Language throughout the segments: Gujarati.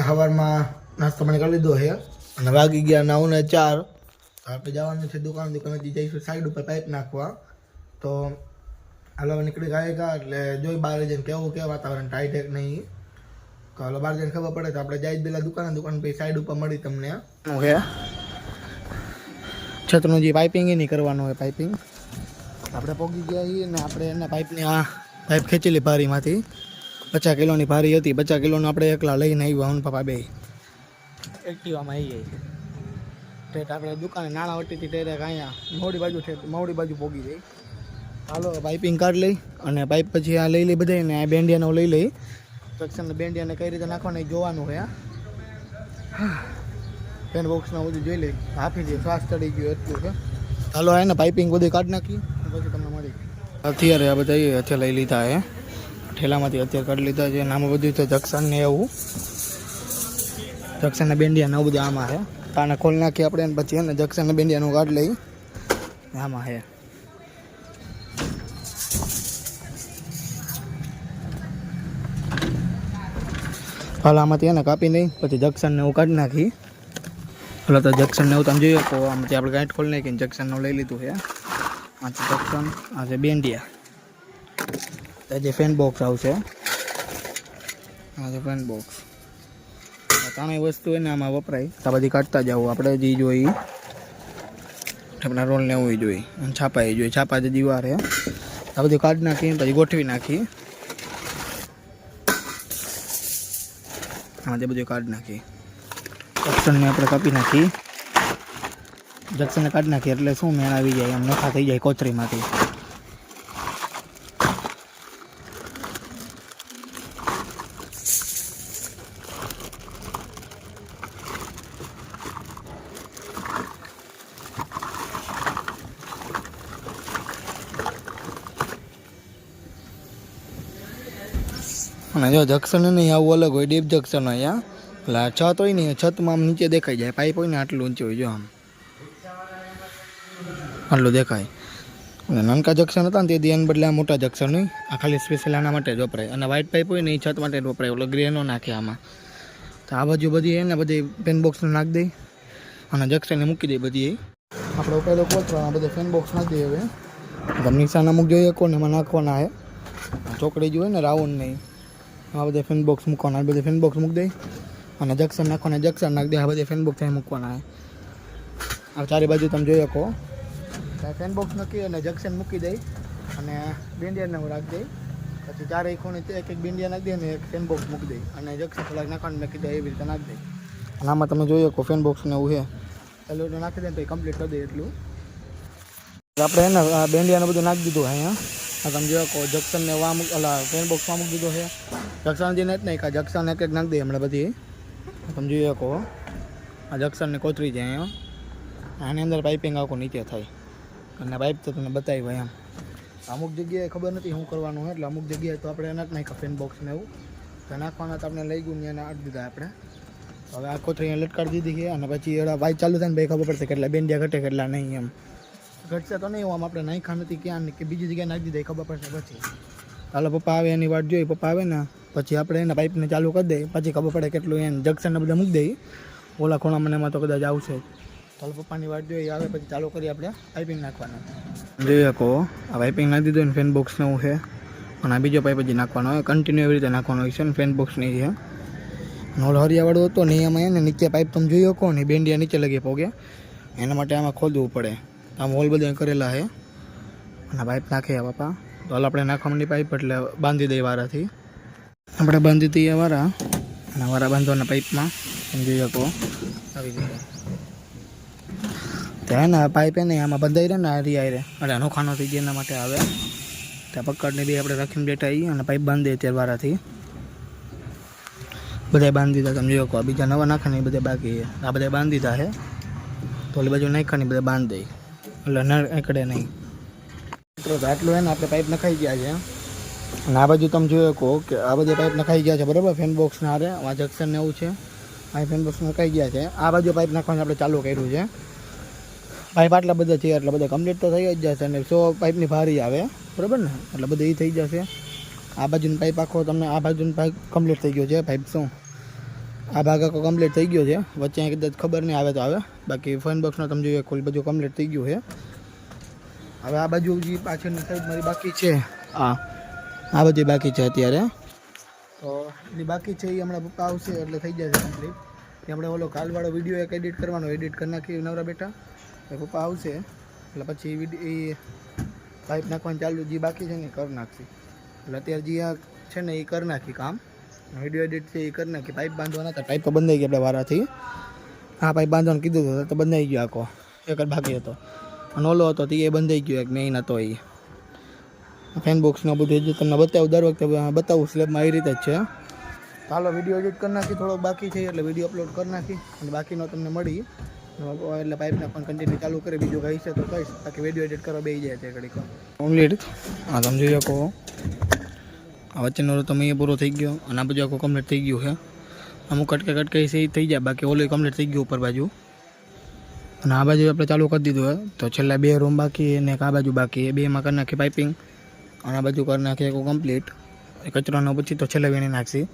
સવારમાં નાસ્તો પાણી કરી લીધો છે અને વાગી ગયા 9:04. આપણે જવાનું છે દુકાનેથી જઈશું સાઈડ ઉપર પાઇપ નાખવા. તો હાલો નીકળી ગયા એટલે જોઈ બહાર જઈને કેવું કે વાતાવરણ ટાઈટ એક નહીં. તો હાલો બહાર જઈને ખબર પડે તો આપણે જઈ પેલા દુકાન પછી સાઈડ ઉપર મળી તમને. ઓકે છતનું જે પાઇપિંગ એ નહીં કરવાનું હોય પાઇપિંગ આપણે પોગી ગયા છીએ ને આપણે એના પાઇપની આ પાઇપ ખેંચેલી ભારીમાંથી 50 કિલોની ભારી હતી. 50 કિલોનું આપણે એકલા લઈને આવ્યા હું પપ્પા બે એક્ટિવામાં આવી જાય ઠેઠ આપણે દુકાને નાણાવટીથી ટેરેક અહીંયા મોડી બાજુ પોગી જાય. હાલો પાઇપિંગ કાઢી લઈ અને પાઇપ પછી આ લઈ લઈ બધાય ને આ બેન્ડિયાનો લઈ લઈ સેક્શનને બેન્ડિયાને કઈ રીતે નાખવાનું જોવાનું હોય. પેન બોક્સમાં બધું જોઈ લઈ હાફી દે શ્વાસ ચડી ગયો એટલું છે. હાલો એને પાઇપિંગ બધી કાઢી નાખી પછી તમને મળી અત્યારે આ બધા અત્યારે લઈ લીધા હે ઠેલામાંથી અત્યારે કાઢી લીધા છે. આમાં બધું તો જંક્શન ને એવું જંક્શનના બેન્ડિયા ને બધું આમાં છે. કાને ખોલી નાખીએ આપણે એને પછી એને જંક્શનના બેન્ડિયાનું કાઢી લઈ આમાં છે. હાલ આમાંથી એને કાપી નહીં પછી જંક્શનને એવું કાઢી નાખી. હાલો તો જંક્શનને એવું તમે જોઈએ તો આમાંથી આપણે ગાંઠ ખોલી નાખીને જંક્શનનું લઈ લીધું છે. આ છે જંક્શન, આ છે બેન્ડિયા, જે ફેન બોક્સ આવશે, આ છે ફેન બોક્સ. ત્રણેય વસ્તુ હોય ને આમાં વપરાય. આ બધી કાઢતા જવું આપણે જે જોઈ આપણા રોલને એવું જોઈએ અને છાપા એ જોઈએ. છાપા જે દીવાર છે આ બધી કાઢી નાખી પછી ગોઠવી નાખી. આમાં તે બધું કાઢી નાખી. જંક્શનને આપણે કાપી નાખી. જંક્શનને કાઢી નાખીએ એટલે શું મેળ આવી જાય એમ નખા થઈ જાય કોથરીમાંથી. અને જો જંક્શન નહીં આવું અલગ હોય ડીપ જંક્શન હોય. એટલે આ છત હોય ને છતમાં આમ નીચે દેખાઈ જાય. પાઇપ હોય ને આટલું ઊંચું હોય જો આમ આટલું દેખાય. અને નાનકા જંક્શન હતા ને તેથી એને બદલે આ મોટા જંક્શન હોય. આ ખાલી સ્પેશિયલ આના માટે જ વપરાય. અને વ્હાઇટ પાઇપ હોય ને એ છત માટે જ વપરાય. ઓલો ગ્રેનો નાખે આમાં. તો આ બાજુ બધી એને બધી પેન બોક્સને નાખી દઈ અને જંક્શનને મૂકી દઈ બધી. આપણે પહેલો કોથળા બધા ફેન બોક્સ નાખી દઈએ. હવે તમે નિશાન અમુક જોઈએ કોને એમાં નાખવાના છે. ચોકડી જોઈએ ને રાઉન્ડ નહીં આ બધા ફેન બોક્સ મૂકવાના. બધા ફેન બોક્સ મૂકી દઈ અને જંક્શન નાખવાના. જંક્શન નાખી દે. આ બધા ફેન બોક્સ અહીં મૂકવાના છે. આ ચારે બાજુ તમે જોઈ શકો ફેન બોક્સ મૂકી અને જંક્શન મૂકી દઈ અને બેન્ડિયાને હું રાખી દઈ. પછી ચારે ખૂણે એક બેન્ડિયા નાખી દે અને એક ફેન બોક્સ મૂકી દઈ અને જંક્શન થોડાક નાખવાનું નાખી દે એવી રીતે નાખી દઈ. અને આમાં તમે જોઈ શકો ફેન બોક્સને એવું છે એટલું નાખી દે તો કમ્પ્લીટ કરી દે એટલું. આપણે એને બેન્ડિયાને બધું નાખી દીધું અહીંયા. આ તમે જોઈ શકો જંક્શનને વા ફેન બોક્સમાં મૂકી દીધો છે. જંક્શન જે નથી નહીં જંક્શન એક એક નાખી દઈએ હમણાં બધી. તમે જોઈ શકો આ જંક્શનને કોતરી જાય અહીંયા. આની અંદર પાઇપિંગ આખું નીચે થાય અને પાઇપ તો તમને બતાવી ભાઈ એમ. અમુક જગ્યાએ ખબર નથી શું કરવાનું હોય એટલે અમુક જગ્યાએ તો આપણે એના જ નાખ્યા ફેન બોક્સને એવું તો નાખવાના તો આપણે લઈ ગયું એને આટ દીધા આપણે. હવે આ કોથળી લટકાડી દીધી છે અને પછી એડા વાઇટ ચાલુ થાય ને ભાઈ ખબર પડશે કેટલા બેન્ડિયા ઘટે કેટલા નહીં એમ. ઘટશે તો નહીં આમ આપણે નાખ્યા નથી ક્યાં કે બીજી જગ્યાએ નાખી દીધા ખબર પડશે પછી. હાલો પપ્પા આવે એની વાટ જોઈ. પપ્પા આવે ને પછી આપણે એના પાઇપને ચાલુ કરી દઈએ પછી ખબર પડે કેટલું એને જંક્શનને બધા મૂકી દઈએ. ઓલા ખૂણા મને એમાં તો કદાચ આવશે. ચાલો પપ્પાની વાટ જોઈએ આવે પછી ચાલુ કરીએ આપણે પાઇપિંગ નાખવાનું. જોઈ શકો આ પાઇપિંગ નાખી દીધું ને ફેન બોક્સને એવું છે અને આ બીજો પાઇપ હજી નાખવાનો હોય. કન્ટિન્યુ એવી રીતે નાખવાનો હોય છે ને ફેન બોક્સની છે. અને ઓલો હરિયાવાળો હતો ને એમાં એને નીચે પાઇપ તમે જોઈ શકો ને બેન્ડિયા નીચે લગી પોગે એના માટે આમાં ખોદવું પડે. આમ હોલ બધા કરેલા છે અને પાઇપ નાખે પપ્પા. તો હાલ આપણે નાખવાની પાઇપ એટલે બાંધી દઈએ વારાથી. આપણે બાંધી દઈએ વારા અને વારા બાંધવાના પાઇપમાં તમે જોઈ શકો આવી રીતે. ત્યાં ને પાઇપ એને આમાં બંધાઈ રહે ને હરિયા રહે એટલે અનોખાનો થઈ જાય એના માટે આવે. ત્યાં પકડને બી આપણે રાખીને બેઠા આવીએ અને પાઇપ બાંધી દઈએ ત્યારે વારાથી. બધા બાંધી દીધા તમે જોઈ શકો. બીજા નવા નાખા ને બધા બાકી છે. આ બધા બાંધી દીધા છે તો ઓલી બાજુ નાખાની બધા બાંધી દઈ એટલે ન એકડે નહીં. આટલું હે ને આપણે પાઇપ નખાઈ ગયા છે અને આ બાજુ તમે જોઈ શકો કે આ બધા પાઇપ નખાઈ ગયા છે બરાબર. ફેન બોક્સના હારે આ જંક્શન ને એવું છે. આ ફેન બોક્સ નખાઈ ગયા છે. આ બાજુ પાઇપ નાખવાનું આપણે ચાલુ કર્યું છે. પાઇપ આટલા બધા છે એટલે બધા કમ્પ્લીટ તો થઈ જ જશે અને 100 પાઇપની ભારી આવે બરાબર ને એટલે બધું એ થઈ જશે. આ બાજુનો પાઇપ આખો તમને આ બાજુનો પાઇપ કમ્પ્લીટ થઈ ગયો છે. પાઇપ શું આ ભાગ આખો કમ્પ્લીટ થઈ ગયો છે. વચ્ચે કદાચ ખબર નહીં આવે તો આવે, બાકી ફોન બોક્સનો તમે જોઈએ ખોલ બધું કમ્પ્લીટ થઈ ગયું છે. હવે આ બાજુ જે પાછળની સાઈડ મારી બાકી છે, આ બધી બાકી છે અત્યારે. તો એની બાકી છે એ હમણાં પપ્પા આવશે એટલે થઈ જશે કમ્પ્લીટ. એ આપણે ઓલો કાલવાળો વિડીયો એક એડિટ કરવાનો, એડિટ કરી નાખી નવરા બેટા. એ પપ્પા આવશે એટલે પછી એ પાઇપ નાખવાનું ચાલુ જે બાકી છે ને એ કરી નાખશે. એટલે અત્યારે જે આ છે ને એ કરી નાખી કામ, વિડીયો એડિટ છે એ કરી નાખી. પાઇપ બાંધવાના હતા, પાઇપ તો બંધાઈ ગયા આપણે વારાથી. હા પાઇપ બાંધવાનું કીધું હતું તો બંધાઈ ગયો આખો, એક જ બાકી હતો. અને ઓલો હતો તો એ બંધાઈ ગયો, એક મેઇન હતો એ. ફેન બોક્સનો બધું જે તમને બતાવું દર વખતે બતાવું સ્લેબમાં એ રીતે જ છે. ચાલો વિડીયો એડિટ કરી નાખી, થોડોક બાકી છે એટલે વિડીયો અપલોડ કરી નાખી અને બાકીનો તમને મળી એટલે પાઇપના પણ કન્ટિન્યુ ચાલુ કરી. બીજું કંઈ છે તો કહીશ, બાકી વિડીયો એડિટ કરવા બેસી જાય છે ઘડીક કમ્પ્લીટ. હા તમે જોઈ શકો આ વચ્ચેનો તમે એ પૂરો થઈ ગયો અને આ બધું આખું કમ્પ્લીટ થઈ ગયું છે. અમુક કટકે કટકે છે એ થઈ જાય, બાકી ઓલું કમ્પ્લીટ થઈ ગયું ઉપર બાજુ. અને આ બાજુ આપણે ચાલુ કરી દીધું હોય તો છેલ્લા 2 રૂમ બાકી અને એક આ બાજુ બાકી, એ બેમાં કરી નાખી પાઇપિંગ અને આ બાજુ કરી નાખી આખું કમ્પ્લીટ. કચરાનો પછી તો છેલ્લે વીણી નાખશી.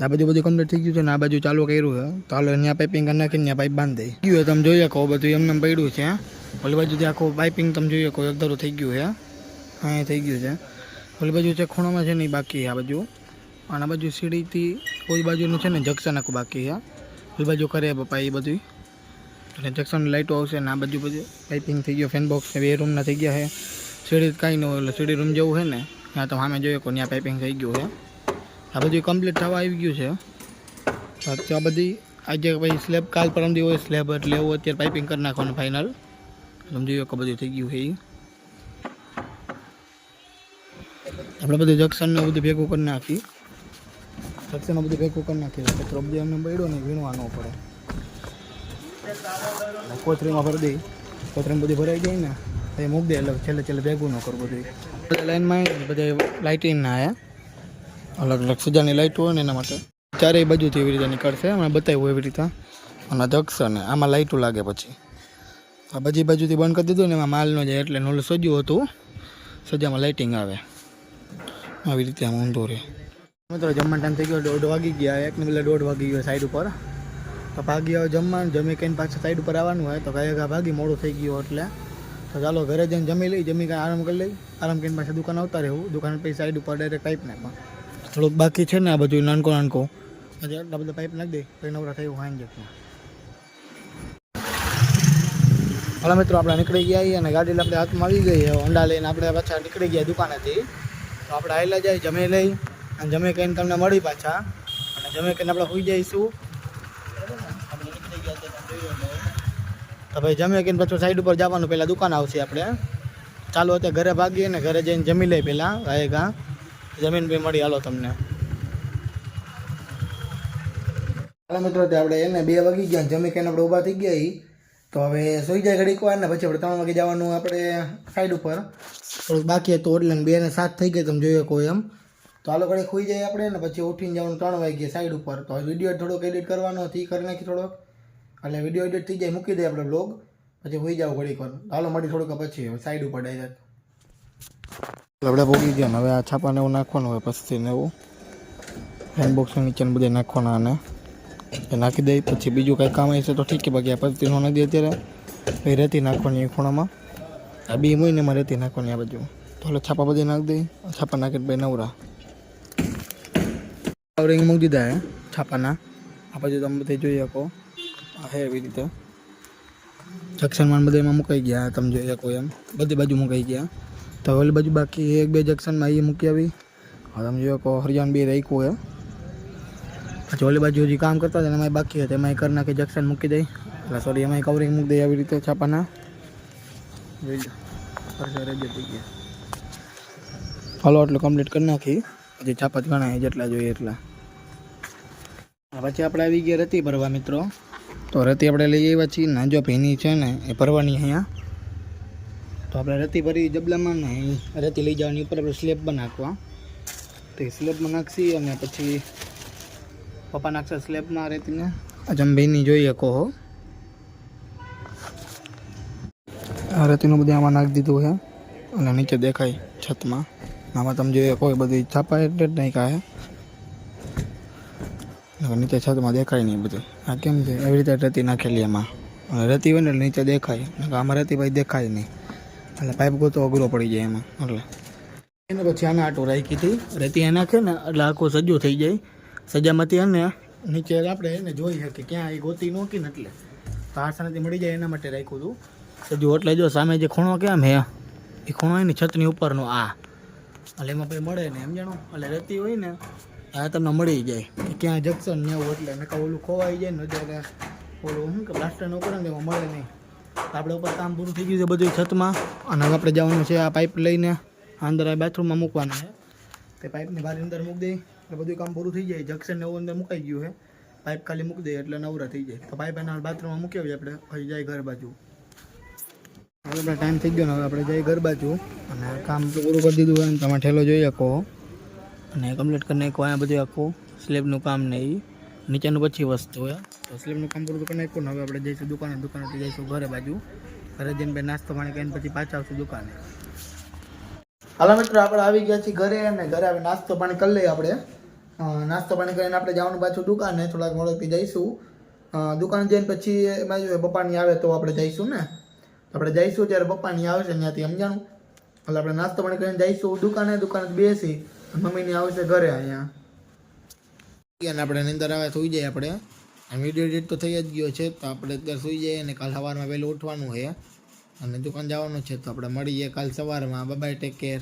આ બધું કમ્પ્લીટ થઈ ગયું છે ને આ બાજુ ચાલુ કર્યું છે. તો હાલો ત્યાં પાઇપિંગ કરી નાખીને ત્યાં પાઇપ બાંધી દઈ ગયું. તમે જોઈ શકો બધું એમને પડ્યું છે. ઓલી બાજુથી આખું પાઇપિંગ તમે જોઈ શકો એક ધારું થઈ ગયું છે, હા થઈ ગયું છે. ઓલી બાજુ છે ખૂણામાં છે ને બાકી આ બાજુ, અને આ બાજુ સીડીથી કોઈ બાજુનું છે ને જંક્શન આખું બાકી છે. ઓલી બાજુ કરે પપ્પા એ બધું, અને જંક્શન લાઇટો આવશે ને આ બાજુ બધું પાઇપિંગ થઈ ગયો. ફેન બોક્સ 2 રૂમના થઈ ગયા છે. સીડી કાંઈ ન હોય એટલે સીડી રૂમ જેવું છે ને ત્યાં તો સામે જોઈએ ત્યાં પાઇપિંગ થઈ ગયું છે. આ બધું કમ્પ્લીટ થવા આવી ગયું છે. આ બધી આજે ભાઈ સ્લેબ કાલ પરમદી હોય સ્લેબ એટલે એવું અત્યારે પાઇપિંગ કરી નાખવાનું ફાઇનલ. તમે જોયું કે બધું થઈ ગયું છે. આપણે બધું જંક્શનને બધું ભેગું કરી નાખી, જંક્શનને બધું ભેગું કરી નાખી કચરો બધું એમને પડ્યો ને વીણવા ન પડે. કોથરીમાં ભરી દઈ, કોથરીમાં બધું ભરાઈ જાય ને એ મૂક દે એટલે છેલ્લે ભેગું ન કરવું બધું. બધા લાઈનમાં બધા લાઇટિંગના આવ્યા, અલગ અલગ સજાની લાઇટો હોય ને એના માટે ચારેય બાજુથી એવી રીતે નીકળશે. હમણાં બતાવ્યું એવી રીતે. અને જંક્શન આમાં લાઇટો લાગે પછી આ બધી બાજુથી બંધ કરી દીધું ને એમાં માલ ન જાય એટલે નોલું સજ્યું હતું, સજામાં લાઇટિંગ આવે આવી રીતે. આમ ઊંધો રહે. મિત્રો જમવાનો ટાઈમ થઈ ગયો, 1:30 વાગી ગયા. એકને બદલે 1:30 વાગી ગયો સાઈડ ઉપર. તો ભાગી આવે જમવાનું, જમી કહીને પાછું સાઈડ ઉપર આવવાનું હોય તો કાંઈ ભાગી મોડું થઈ ગયું એટલે તો ચાલો ઘરે જઈને જમી લઈ, જમી કાંઈ આરામ કરી લઈ. આરામ કરીને પાછા દુકાન આવતા રહેવું. દુકાન પછી સાઈડ ઉપર ડાયરેક્ટ પાઇપ નાખવા. થોડુંક બાકી છે ને આ બધું નાનકો હજી આટલા બધા પાઇપ નાખી દે પછી નવરા થયું હાઈ જતું. હાલો મિત્રો આપણે નીકળી ગયા અને ગાડી આપણે હાથમાં આવી ગઈ, હોન્ડા લઈને આપણે પાછા નીકળી ગયા દુકાનેથી. તો આપણે આવેલા જાય જમી લઈ અને જમી કહીને તમને મળી પાછા, અને જમી કહીને આપણે સુઈ જઈશું. તો ભાઈ જમી કહીને પાછું સાઈડ ઉપર જવાનું, પહેલાં દુકાન આવશે આપણે. ચાલો અત્યારે ઘરે ભાગીએ ને ઘરે જઈને જમી લઈ પહેલાં ગાયગા જમીન ભાઈ મળી. હાલો તમને હાલો મિત્રો આપણે એને 2 વાગી ગયા, જમી કહીને આપણે ઊભા થઈ ગયા. તો હવે સુઈ જાય ઘડીક વાર ને પછી આપણે 3 વાગે જવાનું આપણે સાઈડ ઉપર. થોડુંક બાકી હતું એટલે 2 ને 7 થઈ ગઈ તમે જોઈએ કોઈ એમ. તો હાલો ઘડી સુઈ જાય આપણે ને પછી ઉઠીને જવાનું 3 વાગે સાઈડ ઉપર. તો વિડીયો થોડોક એડિટ કરવાનો હતી, કરી નાખી થોડોક, એટલે વિડીયો એડિટ થઈ જાય મૂકી દઈએ આપણે બ્લોગ, પછી સુઈ જાવ ઘડીક વાર. હાલો મળી થોડુંક પછી સાઈડ ઉપર ડાયરેક્ટ આપણે ભોગી ગયા. હવે આ છાપાને એવું નાખવાનું હોય પછી ને એવું હેન્ડ બોક્સની નીચે બધે નાખવાના અને એ નાખી દઈ. પછી બીજું કંઈ કામ આવશે તો ઠીક છે, બાકી આ પછી નો નથી અત્યારે. પછી રેતી નાખવાની ખૂણામાં, આ 2 મહિને એમાં રેતી નાખવાની આ બાજુ. તો એટલે છાપા બધી નાખી દઈ, છાપા નાખીને ભાઈ નવરા કવરિંગ મૂકી દીધા હે છાપાના. આ બાજુ તમે બધે જોઈ શકો હે એવી રીતે જંક્શનમાં બધા એમાં મુકાઈ ગયા તમે જોઈ શકો એમ, બધી બાજુ મુકાઈ ગયા. તો ઓલી બાજુ બાકી 1-2 જંક્શનમાં એ મૂકી આવી. હવે તમે જોઈ શકો હરિયાણ 2 રાખ્યું હે. પછી ઓલી બાજુ હજી કામ કરતા હતા એમાં બાકી હતા, એમાં કરી નાખી જંક્શન મૂકી દઈ, એટલે સોરી એમાં કવરિંગ મૂકી દઈ આવી રીતે છાપાના. જોઈ લો રેડી થઈ ગયા. હાલો એટલે કમ્પ્લીટ કરી નાખી, પછી છાપા જ ગણાય જેટલા જોઈએ એટલા. પછી આપણે આવી ગયા રેતી ભરવા મિત્રો. તો રેતી આપણે લઈ આવ્યા છીએ ને, જો ભીની છે ને એ ભરવાની અહીંયા. તો આપણે રેતી ભરી જબલામાં ને રેતી લઈ જવાની ઉપર આપણે સ્લેબમાં નાખવા. તો એ સ્લેબમાં નાખશી અને પછી પપ્પા નાખશે સ્લેબમાં રેતીને. જમ ભીની જોઈએ કહો આ રેતીનું બધું આમાં નાખી દીધું છે અને નીચે દેખાય છતમાં. આમાં તમે જોઈએ કોઈ બધી છાપા એટલે જ નહીં કાંઈ નીચે છતમાં દેખાય નહીં બધું. આ કેમ છે એવી રીતે રેતી નાખેલી એમાં, રેતી હોય ને એટલે નીચે દેખાય, આમાં રેતી ભાઈ દેખાય નહીં, એટલે પાઇપ ગોતો અઘરો પડી જાય એમાં. એટલે એને પછી આના આટો રાખી હતી, રેતી એ નાખે ને એટલે આખું સજ્જું થઈ જાય. સજામાંથી એને નીચે આપણે એને જોઈ શકીએ ક્યાં એ ગોતી નોકી ને, એટલે તો આસાનીથી મળી જાય એના માટે રાખ્યું હતું સજ્જું. એટલે જો સામે જે ખૂણો કેમ હે એ ખૂણો હોય ને છતની ઉપરનો આ, એટલે એમાં પછી મળે ને એમ જાણો, એટલે રેતી હોય ને આ તમને મળી જાય કે ક્યાં જંક્શન ને એવું, એટલે નકા ઓલું ખોવાઈ જાય ને અત્યારે ઓલું શું કે પ્લાસ્ટર નો કરે ને એમાં મળે નહીં. આપણે ઉપર કામ પૂરું થઈ ગયું છે બધું છતમાં, અને હવે આપણે જવાનું છે આ પાઇપ લઈને અંદર આ બાથરૂમમાં મૂકવાનું છે. તે પાઇપની બહાર અંદર મૂકી દઈએ એટલે બધું કામ પૂરું થઈ જાય. જંક્શન ને એવું અંદર મુકાઈ ગયું છે, પાઇપ ખાલી મૂકી દઈએ એટલે નવરા થઈ જાય. તો પાઇપ એના બાથરૂમમાં મૂકી આવીએ આપણે, પછી જાય ઘર બાજુ. હવે આપણે ટાઈમ થઈ ગયો ને, હવે આપણે જઈએ ઘર બાજુ, અને કામ પૂરું કરી દીધું હોય ને તમે ઠેલો જોઈ શકો અને કમ્પ્લીટ કરી નાખો. અહીંયા બધું આખું સ્લેબનું કામ ને એ નીચેનું પછી વસ્તુ હોય, તો સ્લેબનું કામ પૂરું કરી નાખ્યું ને હવે આપણે જઈશું દુકાનેથી જઈશું ઘરે બાજુ. ઘરે જઈને બે નાસ્તો પાણી કરીને પછી પાછા આવશું દુકાને. હાલો મિત્રો, આપણે આવી ગયા છીએ ઘરે, અને ઘરે આવી નાસ્તો પાણી કરી લઈએ આપણે. નાસ્તો પાણી કરીને આપણે જવાનું પાછું દુકાને, થોડાક મોડેથી જઈશું દુકાને. જઈને પછી એમાં જો પપ્પાની આવે તો આપણે જઈશું ને, આપણે જઈશું ત્યારે પપ્પાની આવે છે ત્યાંથી સમજાણું. એટલે આપણે નાસ્તો પાણી કરીને જઈશું દુકાને બેસી, મમ્મીની આવશે ઘરે અહીંયા. અને આપણે નિંદર આવે સુઈ જાય આપણે. વિડીયો એડિટ તો થઈ જ ગયો છે, તો આપણે અત્યારે સુઈ જઈએ અને કાલ સવારમાં વહેલું ઉઠવાનું છે અને દુકાન જવાનું છે. તો આપણે મળીએ કાલ સવારમાં. Bye bye, take care.